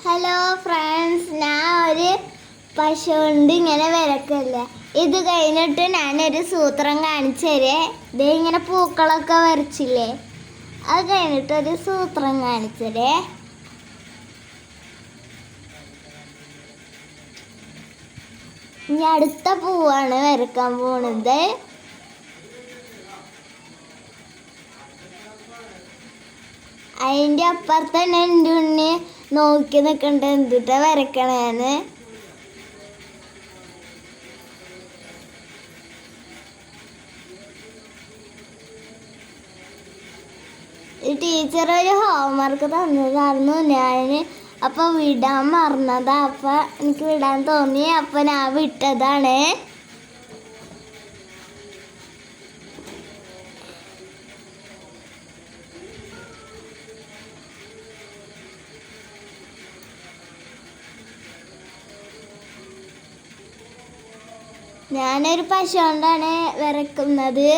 Hello friends, ഞാൻ ഒരു പശു കൊണ്ട് ഇങ്ങനെ വരക്കല്ലേ. ഇത് കഴിഞ്ഞിട്ട് ഞാനൊരു സൂത്രം കാണിച്ചു തരേ. ഇതേ ഇങ്ങനെ പൂക്കളൊക്കെ വരച്ചില്ലേ, അത് കഴിഞ്ഞിട്ടൊരു സൂത്രം കാണിച്ചു തരേ. ഇനി അടുത്ത പൂവാണ് വരക്കാൻ പോണത്. അതിൻ്റെ അപ്പുറത്ത് തന്നെ എൻ്റെ ഉണ്ണി നോക്കി നിൽക്കണ്ട എന്തിട്ടാ വരക്കണേന്ന്. ടീച്ചർ ഒരു ഹോംവർക്ക് തന്നതായിരുന്നു. ഞാൻ അപ്പം വിടാൻ മറന്നതാ. അപ്പം എനിക്ക് വിടാൻ തോന്നി, അപ്പം ഞാൻ വിട്ടതാണ്. ഞാനൊരു പശു കൊണ്ടാണ് വരക്കുന്നത്.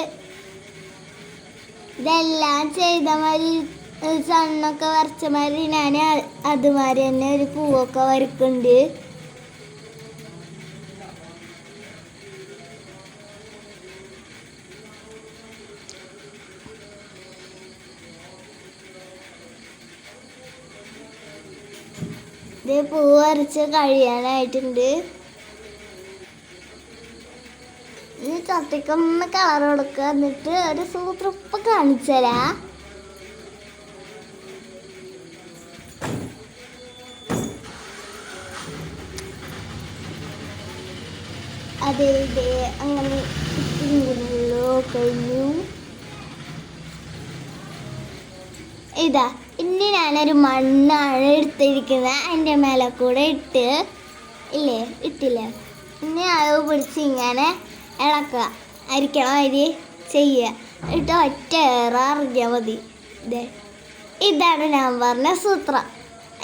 ഇതെല്ലാം ചെയ്ത മാതിരി സണ്ണൊക്കെ വരച്ച മാതിരി ഞാൻ അതുമാതിരി തന്നെ ഒരു പൂവൊക്കെ വരക്കുന്നുണ്ട്. ഇത് പൂ വരച്ച് കഴിയാനായിട്ടുണ്ട്. ഈ ചട്ടിക്കൊന്ന് കളർ കൊടുക്കുക, എന്നിട്ട് ഒരു സൂത്രം ഇപ്പം കാണിച്ചു തരാം. അതെ അങ്ങനെ കഴിഞ്ഞു. ഇതാ ഇനി ഞാനൊരു മണ്ണാണ് എടുത്തിരിക്കുന്നത്. അതിൻ്റെ മേലെ കൂടെ ഇട്ടില്ലേ. ഇനി അത് പിടിച്ച് ഇങ്ങനെ ഇളക്കുക, അരിക്കണം അരി ചെയ്യുക. എന്നിട്ട് ഒറ്റ അറിഞ്ഞാൽ മതി. ഇതാണ് ഞാൻ പറഞ്ഞ സൂത്രം.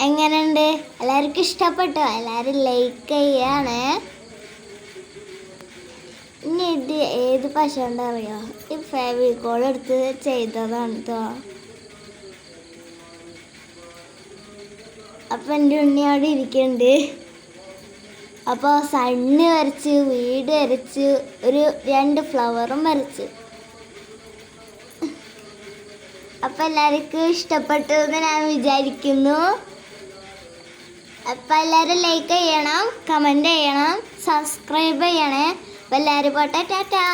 എങ്ങനെയുണ്ട്? എല്ലാവർക്കും ഇഷ്ടപ്പെട്ടോ? എല്ലാവരും ലൈക്ക് ചെയ്യാണ്. ഇനി ഇത് ഏത് പശു ഉണ്ടറിയോ? ഈ ഫെവിക്കോൾ എടുത്ത് ചെയ്തതാണ് കേട്ടോ. അപ്പം എൻ്റെ ഉണ്ണി അവിടെ ഇരിക്കുന്നുണ്ട്. അപ്പോൾ സണ്ണ് വരച്ച്, വീട് വരച്ച്, ഒരു 2 ഫ്ലവറും വരച്ച്. അപ്പം എല്ലാവർക്കും ഇഷ്ടപ്പെട്ടു എന്ന് ഞാൻ വിചാരിക്കുന്നു. അപ്പം എല്ലാവരും ലൈക്ക് ചെയ്യണം, കമൻറ്റ് ചെയ്യണം, സബ്സ്ക്രൈബ് ചെയ്യണേ. അപ്പം എല്ലാവരും പോട്ടെ, ടാറ്റാ.